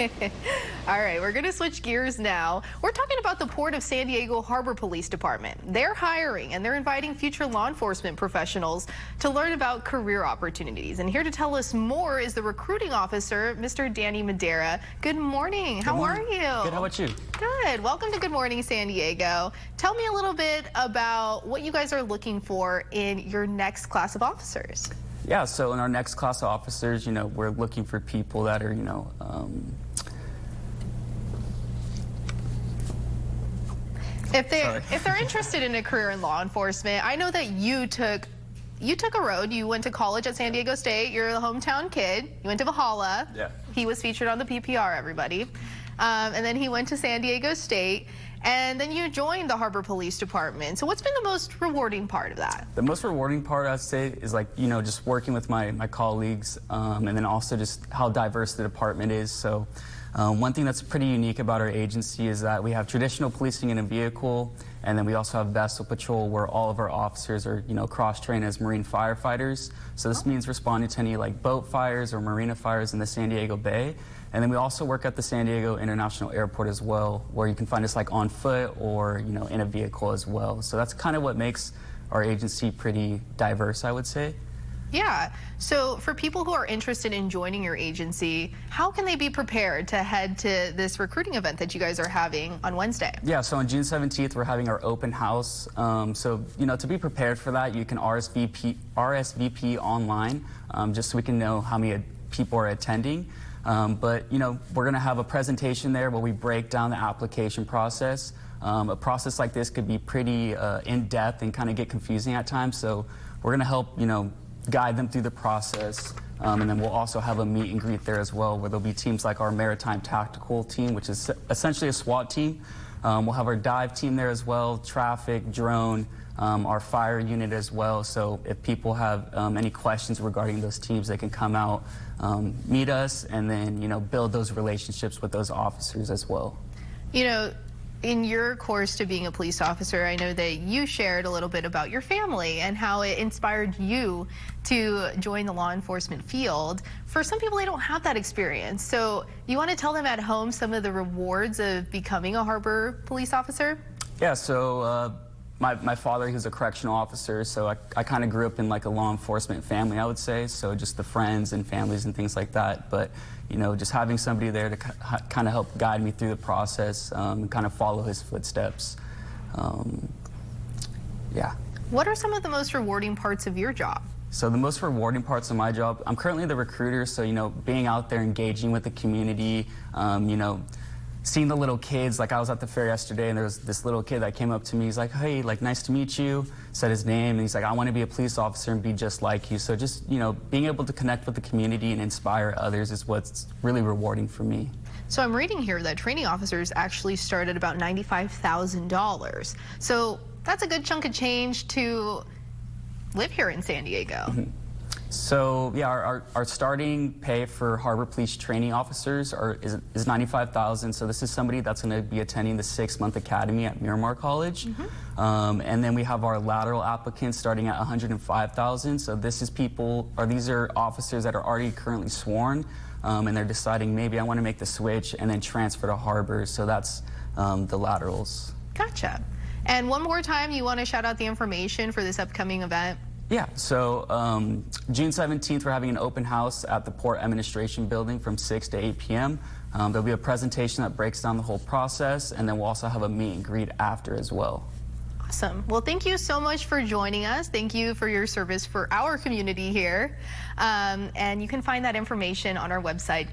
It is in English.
All right, we're going to switch gears now. We're talking about the Port of San Diego Harbor Police Department. They're hiring and they're inviting future law enforcement professionals to learn about career opportunities. And here to tell us more is the recruiting officer, Mr. Danny Madera. Good morning. How are you? Good. How about you? Good. Welcome to Good Morning San Diego. Tell me a little bit about what you guys are looking for in your next class of officers. Yeah, so in our next class of officers, we're looking for people that are, if they're interested in a career in law enforcement. I know that you took a road. You went to college at San Diego State. You're a hometown kid. You went to Valhalla. Yeah. He was featured on the PPR, everybody. And then he went to San Diego State. And then you joined the Harbor Police Department. So what's been the most rewarding part of that? The most rewarding part, I'd say, is just working with my colleagues, and then also just how diverse the department is. So one thing that's pretty unique about our agency is that we have traditional policing in a vehicle, and then we also have vessel patrol where all of our officers are, cross-trained as marine firefighters. So this means responding to any boat fires or marina fires in the San Diego Bay. And then we also work at the San Diego International Airport as well, where you can find us on foot or in a vehicle as well. So that's kind of what makes our agency pretty diverse, I would say. Yeah. So for people who are interested in joining your agency, how can they be prepared to head to this recruiting event that you guys are having on Wednesday? Yeah, so on June 17th, we're having our open house. So, to be prepared for that, you can RSVP online, just so we can know how many people are attending. But we're going to have a presentation there where we break down the application process. A process like this could be pretty in-depth and kind of get confusing at times. So we're going to help, guide them through the process. And then we'll also have a meet and greet there as well, where there'll be teams like our Maritime Tactical team, which is essentially a SWAT team. We'll have our dive team there as well, traffic, drone, our fire unit as well. So if people have any questions regarding those teams, they can come out, meet us, and then, build those relationships with those officers as well. In your course to being a police officer, I know that you shared a little bit about your family and how it inspired you to join the law enforcement field. For some people, they don't have that experience. So you want to tell them at home some of the rewards of becoming a harbor police officer? Yeah, so my father, he was a correctional officer, so I kind of grew up in a law enforcement family, I would say. So just the friends and families and things like that. But just having somebody there to kind of help guide me through the process and kind of follow his footsteps. Yeah. What are some of the most rewarding parts of your job? So the most rewarding parts of my job, I'm currently the recruiter, so being out there engaging with the community, seeing the little kids. I was at the fair yesterday and there was this little kid that came up to me. He's like, hey, nice to meet you, said his name, and he's like, I want to be a police officer and be just like you. So just, being able to connect with the community and inspire others is what's really rewarding for me. So I'm reading here that training officers actually start at about $95,000. So that's a good chunk of change to live here in San Diego. Mm-hmm. So yeah, our starting pay for Harbor Police training officers is $95,000. So this is somebody that's going to be attending the 6-month academy at Miramar College. Mm-hmm. And then we have our lateral applicants starting at $105,000. So these are officers that are already currently sworn, and they're deciding maybe I want to make the switch and then transfer to Harbor. So that's the laterals. Gotcha. And one more time, you want to shout out the information for this upcoming event? Yeah, so June 17th, we're having an open house at the Port Administration Building from 6 to 8 p.m. There'll be a presentation that breaks down the whole process, and then we'll also have a meet and greet after as well. Awesome. Well, thank you so much for joining us. Thank you for your service for our community here. And you can find that information on our website,